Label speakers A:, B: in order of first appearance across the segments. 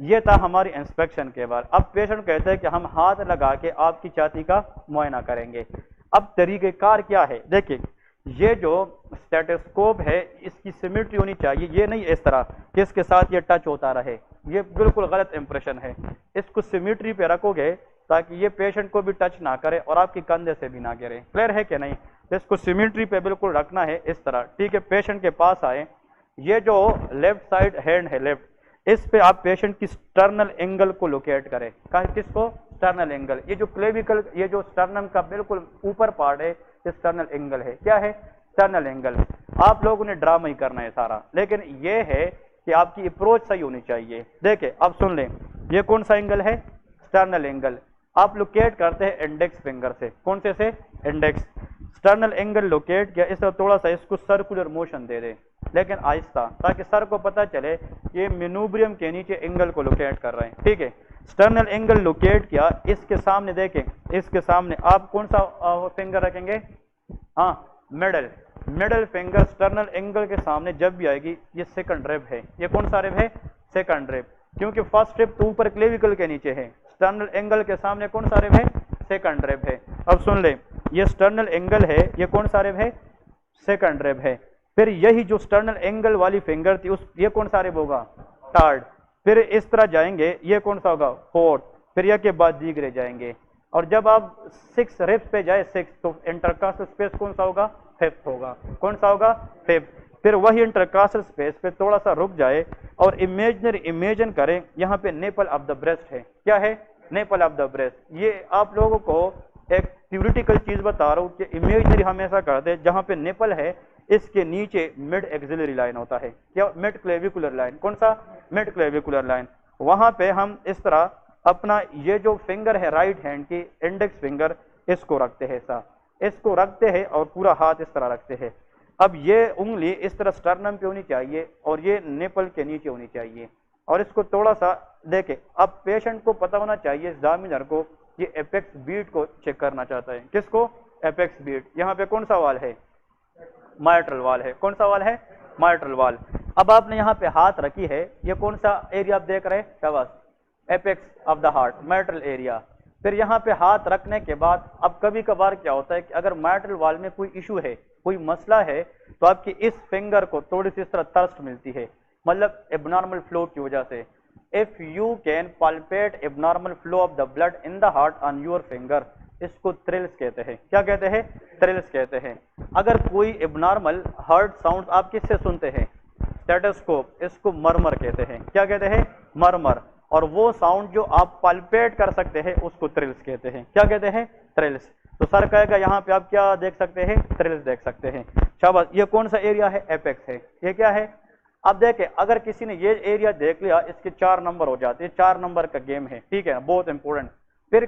A: یہ تھا ہماری انسپیکشن کے بعد. اب پیشنٹ کہتے ہیں کہ ہم ہاتھ لگا کے آپ کی چھاتی کا معائنہ کریں گے. اب طریقہ کار کیا ہے؟ دیکھیں یہ جو اسٹیٹسکوپ ہے اس کی سیمیٹری ہونی چاہیے. یہ نہیں اس طرح کہ اس کے ساتھ یہ ٹچ ہوتا رہے, یہ بالکل غلط امپریشن ہے. اس کو سیمیٹری پہ رکھو گے تاکہ یہ پیشنٹ کو بھی ٹچ نہ کرے اور آپ کی کندھے سے بھی نہ گرے. کلیئر ہے کہ نہیں؟ اس کو سیمیٹری پہ بالکل رکھنا ہے اس طرح. ٹھیک ہے, پیشنٹ کے پاس آئے, یہ جو لیفٹ سائڈ ہینڈ ہے لیفٹ, اس پہ آپ پیشنٹ کی سٹرنل اینگل کو لوکیٹ کریں. کس کو؟ سٹرنل اینگل. یہ جو کلیویکل, یہ جو سٹرنم کا بالکل اوپر پارٹ ہے یہ سٹرنل اینگل ہے. کیا ہے؟ سٹرنل اینگل. آپ لوگوں نے ڈرامہ ہی کرنا ہے سارا, لیکن یہ ہے کہ آپ کی اپروچ صحیح ہونی چاہیے. دیکھیں اب سن لیں, یہ کون سا اینگل ہے؟ سٹرنل اینگل. آپ لوکیٹ کرتے ہیں انڈیکس فنگر سے. کون سے؟ انڈیکس. سٹرنل اینگل لوکیٹ کیا, اس طرح تھوڑا سا اس کو سرکولر موشن دے دیں لیکن آہستہ, تاکہ سر کو پتہ چلے کہ مینوبریم کے نیچے اینگل کو لوکیٹ کر رہے ہیں. ٹھیک ہے, سٹرنل اینگل لوکیٹ کیا. اس کے سامنے دیکھیں, اس کے سامنے آپ کون سا فنگر رکھیں گے؟ ہاں, مڈل فنگر سٹرنل اینگل کے سامنے جب بھی آئے گی یہ سیکنڈ ریب ہے. یہ کون سا ریب ہے؟ سیکنڈ ریب. کیونکہ فرسٹ ریب تو اوپر کلیویکل کے نیچے ہے, سٹرنل اینگل کے سامنے کون سا ریب ہے؟ سیکنڈ ریب ہے. اب سن لیں, یہ سٹرنل اینگل ہے, یہ کون سا ریب ہے؟ سیکنڈ ریب ہے. پھر یہی جو سٹرنل اینگل والی فنگر تھی یہ کون سا ریب ہوگا؟ تھرڈ. پھر اس طرح جائیں گے, یہ کون سا ہوگا؟ فورتھ. پھر یہ کے بعد دیگرے جائیں گے, اور جب آپ 6 ریبس پہ جائے 6 تو انٹرکاسٹل اسپیس کون سا ہوگا؟ 5th ہوگا. کون سا ہوگا؟ 5th. پھر وہی انٹرکاسٹل اسپیس پہ تھوڑا سا رک جائے اور امیجن کریں یہاں پہ نیپل آف دا بریسٹ ہے. کیا ہے؟ Nepal of the breast. یہ آپ لوگوں کو ایک تھیوریٹیکل چیز بتا رہا ہوں کہ امیجنری ہم ایسا کرتے ہیں, جہاں پہ نیپل ہے اس کے نیچے مڈ ایکسیلری لائن ہوتا ہے. کیا؟ Mid clavicular line. کون سا؟ Mid clavicular line. وہاں پہ ہم اس طرح اپنا یہ جو فنگر ہے رائٹ ہینڈ کی انڈیکس فنگر, اس کو رکھتے ہیں ایسا, اس کو رکھتے ہیں اور پورا ہاتھ اس طرح رکھتے ہیں. اب یہ انگلی اس طرح سٹرنم پہ ہونی چاہیے اور یہ نیپل کے نیچے ہونی چاہیے, اور اس کو تھوڑا سا دیکھیں. اب پیشنٹ کو پتہ ہونا چاہیے ایگزامینر کو یہ ایپیکس بیٹ کو چیک کرنا چاہتا ہے. کس کو؟ Apex beat. یہاں پہ کون سا وال ہے؟ مائٹرل وال ہے. کون سا وال ہے؟ مائٹرل وال. اب آپ نے یہاں پہ ہاتھ رکھی ہے, یہ کون سا ایریا آپ دیکھ رہے ہیں؟ شاباش, apex of the heart, mitral area. پھر یہاں پہ ہاتھ رکھنے کے بعد اب کبھی کبھار کیا ہوتا ہے کہ اگر مائٹرل وال میں کوئی ایشو ہے, کوئی مسئلہ ہے, تو آپ کی اس فنگر کو تھوڑی سی اس طرح ترسٹ ملتی ہے, مطلب ایبنارمل فلو کی وجہ سے. If you can palpate abnormal flow of the blood in the heart on your finger, اس کو تھرلز کہتے ہیں. کیا کہتے ہیں؟ تھرلز کہتے ہیں. اگر کوئی ایبنارمل ہارٹ ساؤنڈ آپ کس سے سنتے ہیں؟ اسٹیٹسکوپ. اس کو مرمر کہتے ہیں. کیا کہتے ہیں؟ مرمر. اور وہ ساؤنڈ جو آپ پالپیٹ کر سکتے ہیں اس کو تھرلز کہتے ہیں. کیا کہتے ہیں؟ تھرلز. تو سر کہے گا یہاں پہ آپ کیا دیکھ سکتے ہیں؟ تھرلز دیکھ سکتے ہیں. شاباش. یہ کون سا ایریا ہے؟ ایپیکس ہے. یہ کیا ہے؟ اب دیکھیں, اگر کسی نے یہ ایریا دیکھ لیا اس کے 4 نمبر ہو جاتے ہیں. 4 نمبر کا گیم ہے. ٹھیک ہے, بہت امپورٹنٹ. پھر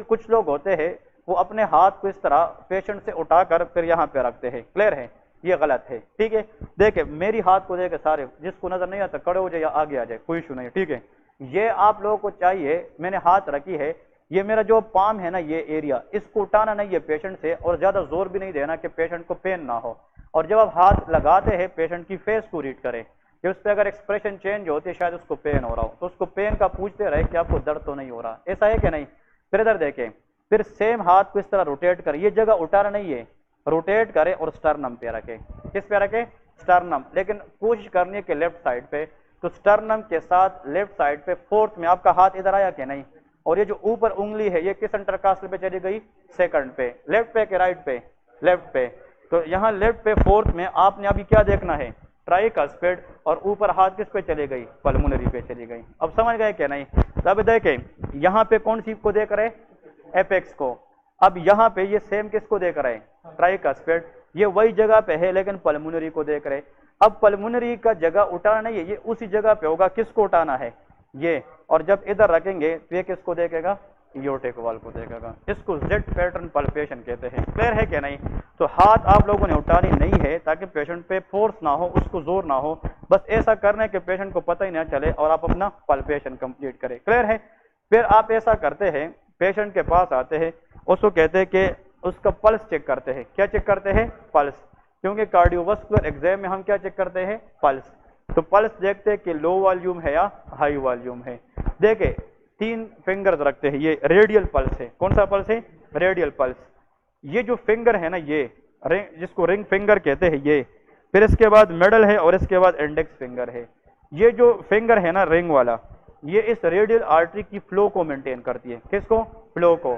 A: کچھ لوگ ہوتے ہیں وہ اپنے ہاتھ کو اس طرح پیشنٹ سے اٹھا کر پھر یہاں پہ رکھتے ہیں. کلیئر ہے؟ یہ غلط ہے. ٹھیک ہے, دیکھیں میری ہاتھ کو دیکھیں سارے, جس کو نظر نہیں آتا کڑے ہو جائے یا آگے آ جائے, کوئی ایشو نہیں. ٹھیک ہے, یہ آپ لوگوں کو چاہیے, میں نے ہاتھ رکھی ہے, یہ میرا جو پام ہے نا یہ ایریا, اس کو اٹھانا نہیں ہے پیشنٹ سے, اور زیادہ زور بھی نہیں دینا کہ پیشنٹ کو پین نہ ہو. اور جب آپ ہاتھ لگاتے ہیں پیشنٹ کی فیس کو ریڈ کریں کہ اس پہ اگر ایکسپریشن چینج ہوتی ہے شاید اس کو پین ہو رہا ہو, تو اس کو پین کا پوچھتے رہے کہ آپ کو درد تو نہیں ہو رہا. ایسا ہے کہ نہیں؟ پھر ادھر دیکھیں, پھر سیم ہاتھ کو اس طرح روٹیٹ کریں. یہ جگہ اٹھانا نہیں ہے, روٹیٹ کریں اور سٹرنم پہ رکھیں. کس پہ رکھیں؟ سٹرنم. لیکن کوشش کرنی ہے کہ لیفٹ سائڈ پہ, تو سٹرنم کے ساتھ لیفٹ سائڈ پہ 4th میں آپ کا ہاتھ ادھر آیا کہ نہیں. اور یہ جو اوپر انگلی ہے یہ کس انٹرکاسٹل پہ چلی گئی؟ سیکنڈ پہ. لیفٹ پہ کہ رائٹ پہ؟ لیفٹ پہ. تو یہاں لیفٹ پہ 4th میں آپ نے ابھی کیا دیکھنا ہے؟ ٹرائیکاسپیڈ. اور اوپر ہاتھ کس پہ چلے گئی؟ پلمونری پہ چلی گئی. اب سمجھ گئے کہ نہیں؟ اب دیکھیں یہاں پہ کون سی کو دیکھ رہے؟ ایپیکس کو. اب یہاں پہ یہ سیم کس کو دیکھ رہے ہیں؟ ٹرائیکاسپیڈ. یہ وہی جگہ پہ ہے لیکن پلمونری کو دیکھ رہے. اب پلمونری کا جگہ اٹھانا نہیں ہے, یہ اسی جگہ پہ ہوگا. کس کو اٹھانا ہے؟ یہ. اور جب ادھر رکھیں گے تو یہ کس کو دیکھے گا؟ ایورٹک وال کو دیکھے گا. اس کو زیڈ پیٹرن پلپیشن کہتے ہیں. کلیئر ہے کہ نہیں؟ تو ہاتھ آپ لوگوں نے اٹھانی نہیں ہے تاکہ پیشنٹ پہ فورس نہ ہو, اس کو زور نہ ہو, بس ایسا کرنے کے پیشنٹ کو پتہ ہی نہ چلے اور آپ اپنا پلپیشن کمپلیٹ کریں. کلیئر ہے؟ پھر آپ ایسا کرتے ہیں, پیشنٹ کے پاس آتے ہیں, اس کو کہتے ہیں کہ اس کا پلس چیک کرتے ہیں. کیا چیک کرتے ہیں؟ پلس. کیونکہ کارڈیو واسکولر ایگزام میں ہم کیا چیک کرتے ہیں؟ پلس. تو پلس دیکھتے ہیں کہ لو والیوم ہے یا ہائی والیوم ہے. دیکھیں 3 فنگرز رکھتے ہیں, یہ ریڈیل پلس ہے. کون سا پلس ہے؟ Radial plus. یہ جو فنگر ہے نا, یہ جس کو رنگ فنگر کہتے ہیں, یہ پھر اس کے بعد میڈل ہے اور اس کے بعد انڈیکس فنگر ہے. یہ جو فنگر ہے نا رنگ والا, یہ اس ریڈیل آرٹری کی فلو کو مینٹین کرتی ہے. کس کو؟ فلو کو.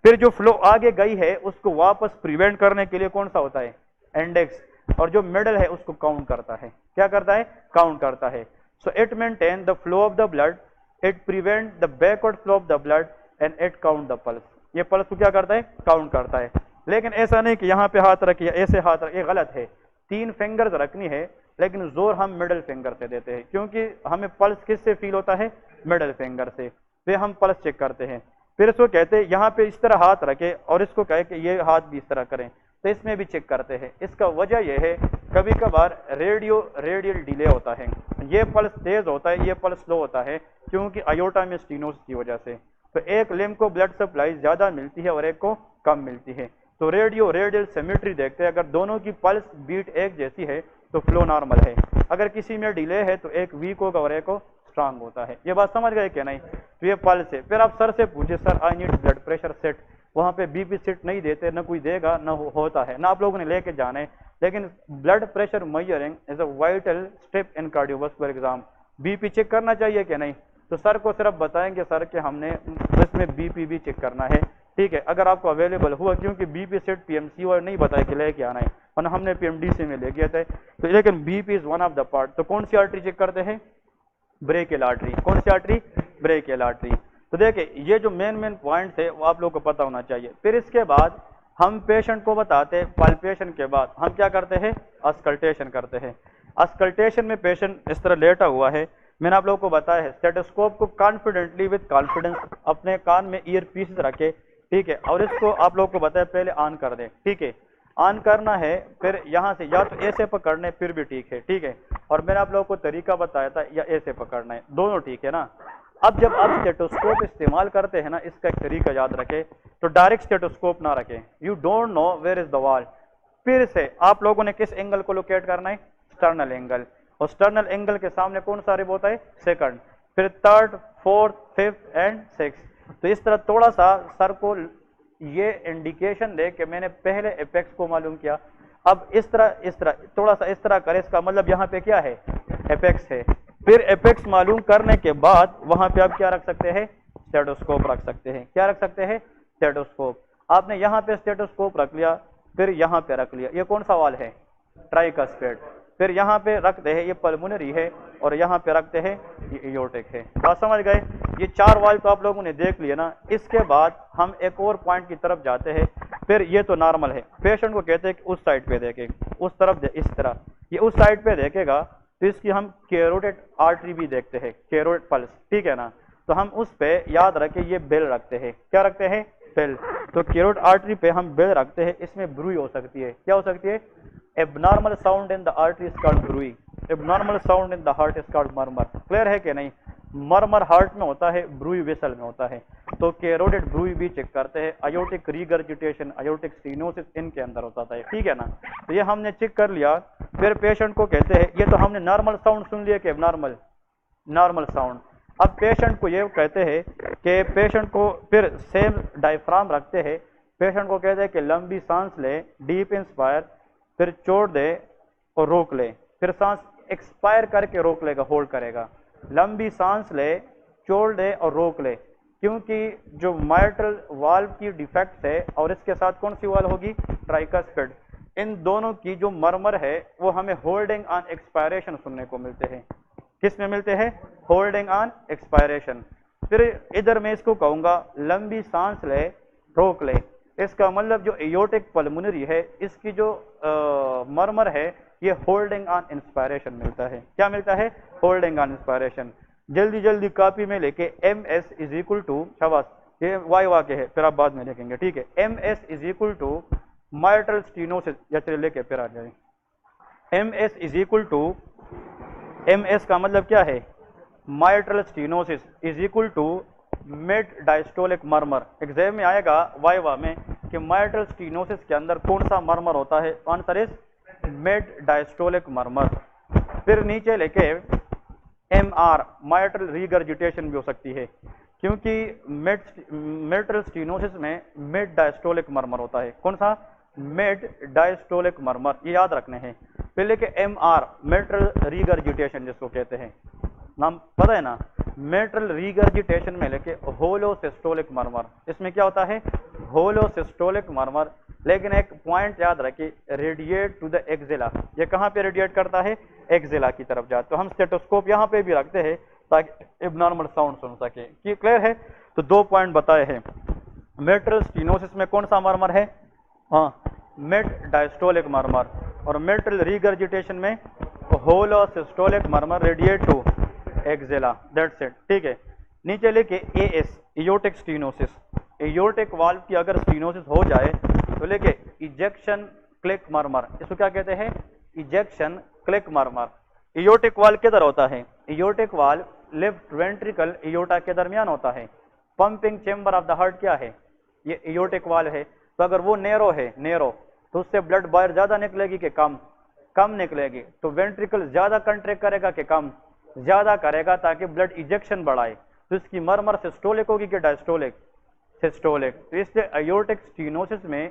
A: پھر جو فلو آگے گئی ہے اس کو واپس پریونٹ کرنے کے لیے کون سا ہوتا ہے؟ انڈیکس. اور جو میڈل ہے اس کو کاؤنٹ کرتا ہے. کیا کرتا ہے؟ کاؤنٹ کرتا ہے. So it maintain the flow of the blood, it prevent the backward flow of the blood and it count the pulse. یہ پلس کو کیا کرتا ہے؟ کاؤنٹ کرتا ہے. لیکن ایسا نہیں کہ یہاں پہ ہاتھ رکھیے ایسے ہاتھ رکھیے, غلط ہے. 3 فنگرز رکھنی ہے لیکن زور ہم مڈل فنگر سے دیتے ہیں, کیونکہ ہمیں پلس کس سے فیل ہوتا ہے؟ مڈل فنگر سے. پھر ہم پلس چیک کرتے ہیں. پھر اس کو کہتے ہیں یہاں پہ اس طرح ہاتھ رکھے اور اس کو کہے کہ یہ ہاتھ بھی اس طرح کریں, تو اس میں بھی چیک کرتے ہیں. اس کا وجہ یہ ہے کبھی کبھار ریڈیل ڈیلے ہوتا ہے, یہ پلس تیز ہوتا ہے, یہ پلس سلو ہوتا ہے, کیونکہ ایورٹا میں اسٹینوسس کی وجہ سے. تو ایک لمب کو بلڈ سپلائی زیادہ ملتی ہے اور ایک کو کم ملتی ہے. تو ریڈیل سیمیٹری دیکھتے ہیں, اگر دونوں کی پلس بیٹ ایک جیسی ہے تو فلو نارمل ہے, اگر کسی میں ڈیلے ہے تو ایک ویک ہوگا اور ایک کو اسٹرانگ ہوتا ہے. یہ بات سمجھ گئے کہ نہیں؟ تو یہ پلس ہے. پھر آپ سر سے پوچھیں sir I need blood pressure set, وہاں پہ بی پی سیٹ نہیں دیتے, نہ کوئی دے گا نہ ہوتا ہے, نہ آپ لوگوں نے لے کے جانے. لیکن blood pressure measuring is a vital step in cardiovascular exam. B P check کرنا چاہیے کہ نہیں؟ تو سر کو صرف بتائیں گے سر کہ ہم نے اس میں بی پی بھی چیک کرنا ہے, ٹھیک ہے, اگر آپ کو اویلیبل ہوا, کیونکہ B P set P M C اور نہیں بتایا کہ لے کے آنا ہے, ورنہ ہم نے پی ایم ڈی سی میں لے گیا تھے. تو لیکن B P is one of the part. تو کون سی آرٹری چیک کرتے ہیں؟ بریکیل آرٹری. کون سی آرٹری؟ بریکیل آرٹری. تو دیکھیں یہ جو مین پوائنٹس ہے وہ آپ لوگوں کو پتہ ہونا چاہیے. پھر اس کے بعد ہم پیشنٹ کو بتاتے, پالپیشن کے بعد ہم کیا کرتے ہیں؟ اسکلٹیشن کرتے ہیں. اسکلٹیشن میں پیشنٹ اس طرح لیٹا ہوا ہے, میں نے آپ لوگوں کو بتایا ہے اسٹیٹوسکوپ کو کانفیڈنٹلی وتھ کانفیڈنس اپنے کان میں ایئر پیس رکھے, ٹھیک ہے, اور اس کو آپ لوگوں کو بتایا پہلے آن کر دیں, ٹھیک ہے, آن کرنا ہے. پھر یہاں سے یا تو ایسے پکڑنے پھر بھی ٹھیک ہے, ٹھیک ہے, اور میں نے آپ لوگوں کو طریقہ بتایا تھا یا ایسے پکڑنا ہے, دونوں ٹھیک ہے نا. اب جب آپ اسٹیٹوسکوپ استعمال کرتے ہیں نا, اس کا ایک طریقہ یاد رکھیں, تو ڈائریکٹ اسٹیٹوسکوپ نہ رکھیں. You don't know where is the wall. پھر سے آپ لوگوں نے کس اینگل کو لوکیٹ کرنا ہے؟ اسٹرنل اینگل. اور اسٹرنل اینگل کے سامنے کون سا رب ہوتا ہے؟ سیکنڈ. پھر third, fourth, fifth and six. تو اس طرح تھوڑا سا سر کو یہ انڈیکیشن دے کہ میں نے پہلے ایپیکس کو معلوم کیا, اب اس طرح تھوڑا سا اس طرح کرے, اس کا مطلب یہاں پہ کیا ہے؟ ایپیکس ہے. پھر ایپیکس معلوم کرنے کے بعد وہاں پہ آپ کیا رکھ سکتے ہیں؟ اسٹیٹوسکوپ رکھ سکتے ہیں. کیا رکھ سکتے ہیں؟ اسٹیٹوسکوپ. آپ نے یہاں پہ اسٹیٹوسکوپ رکھ لیا, پھر یہاں پہ رکھ لیا. یہ کون سا وال ہے؟ ٹرائیکسپیڈ. پھر یہاں پہ رکھتے ہیں یہ پلمونری ہے, اور یہاں پہ رکھتے ہیں یہ ایورٹک ہے. بات سمجھ گئے؟ یہ 4 وال تو آپ لوگوں نے دیکھ لیے نا. اس کے بعد ہم ایک اور پوائنٹ کی طرف جاتے ہیں. پھر یہ تو نارمل ہے, پیشنٹ کو کہتے ہیں کہ اس سائڈ پہ دیکھے, اس طرف اس طرح, یہ اس سائڈ پہ دیکھے گا تو اس کی ہم کیروٹیڈ آرٹری بھی دیکھتے ہیں, کیروٹیڈ پلس, ٹھیک ہے نا. تو ہم اس پہ یاد رکھیں یہ بیل رکھتے ہیں. کیا رکھتے ہیں؟ بیل. تو کیروٹیڈ آرٹری پہ ہم بیل رکھتے ہیں. اس میں بروئی ہو سکتی ہے. کیا ہو سکتی ہے؟ abnormal sound in the artery is called bruit. abnormal sound in the heart is called murmur. Clear ہے کہ نہیں؟ مرمر ہارٹ میں ہوتا ہے, بروئی ویسل میں ہوتا ہے. تو کیروٹیڈ بروئی بھی چیک کرتے ہیں. ایورٹک ریگرجیٹیشن, ایورٹک اسٹینوسس ان کے اندر ہوتا ہے, ٹھیک ہے نا. تو یہ ہم نے چیک کر لیا. پھر پیشنٹ کو کہتے ہیں, یہ تو ہم نے نارمل ساؤنڈ سن لیا کہ نارمل ساؤنڈ. اب پیشنٹ کو یہ کہتے ہیں کہ پیشنٹ کو پھر سیم ڈائفرام رکھتے ہیں. پیشنٹ کو کہتے ہیں کہ لمبی سانس لے, ڈیپ انسپائر, پھر چھوڑ دے اور روک لے. پھر سانس ایکسپائر کر کے روک لے گا, ہولڈ کرے گا. لمبی سانس لے, چھوڑ دے اور روک لے, کیونکہ جو مائٹرل والو کی ڈیفیکٹ ہے اور اس کے ساتھ کون سی والو ہوگی؟ ٹرائیکسپیڈ. ان دونوں کی جو مرمر ہے وہ ہمیں ہولڈنگ آن ایکسپائریشن سننے کو ملتے ہیں. کس میں ملتے ہیں؟ Holding on expiration. پھر ادھر میں اس کو کہوں گا لمبی سانس لے, روک لے. اس کا مطلب جو ایورٹک پلمونری ہے اس کی جو مرمر ہے یہ ہولڈنگ آن انسپائریشن ملتا ہے. کیا ملتا ہے؟ Holding on inspiration. جلدی کاپی میں لے کے M S is equal to, شاباش, یہ وائی واقع ہے, پھر آپ بعد میں لکھیں گے, ٹھیک ہے. M S is equal to mitral stenosis, یا چلے لے کے پھر آ جائیں. M S is equal to, M S کا مطلب کیا ہے؟ Mitral stenosis is equal to mid diastolic murmur. Exam میں آئے گا وائوا میں کہ مائٹرل اسٹینوسس کے اندر کون سا مرمر ہوتا ہے؟ آنسر از مڈ ڈائسٹولک مرمر. پھر نیچے لے کے ایم آر مائٹرل ریگرجیٹیشن بھی ہو سکتی ہے، کیونکہ میٹرل سٹینوسس میں مڈ ڈائسٹولک مرمر ہوتا ہے. کون سا؟ مڈ ڈائسٹولک مرمر، یہ یاد رکھنے ہیں. پھر لے کے ایم آر میٹرل ریگرجیٹیشن جس کو کہتے ہیں، نام پتہ ہے نا؟ میٹرل ریگرجیٹیشن میں لے کے ہولو سسٹولک مرمر، اس میں کیا ہوتا ہے؟ ہولو سسٹولک مرمر. لیکن ایک پوائنٹ یاد رکھیے، ریڈیٹ ٹو دا ایکزیلا. یہ کہاں پہ ریڈیٹ کرتا ہے؟ ایکزیلا کی طرف جاتا. تو ہم اسٹیٹوسکوپ یہاں پہ بھی رکھتے ہیں تاکہ اب نارمل ساؤنڈ سن سکے. کی کلیئر ہے؟ تو 2 پوائنٹ بتائے ہیں. میٹرل سٹینوسس میں کون سا مرمر ہے؟ ہاں، مڈ ڈائسٹولک مرمر. اور میٹرل ریگرجیٹیشن میں holo systolic murmur radiate to axilla. That's it. ٹھیک ہے. نیچے لے کے اے ایس ایورٹک سٹینوسس. ایورٹک والو کی اگر سٹینوسس ہو جائے تو لے کے ایجیکشن کلک مرمر. اس کو کیا کہتے ہیں؟ ایجیکشن کلک مرمر. ایورٹک والو کدھر ہوتا ہے؟ ایورٹک والو لیفٹ وینٹریکل ایورٹا کے درمیان ہوتا ہے. Pumping chamber of the heart کیا ہے؟ یہ ایورٹک والو ہے. تو اگر وہ نیرو ہے، نیرو، تو اس سے بلڈ باہر زیادہ نکلے گی کہ کم؟ کم نکلے گی. تو وینٹریکل زیادہ کنٹریکٹ کرے گا کہ کم؟ زیادہ کرے گا تاکہ بلڈ ایجیکشن بڑھائے. تو اس کی مرمر سسٹولک ہوگی کہ ڈائسٹولک؟ سسٹولک. تو اس سے ایورٹک سٹینوسس میں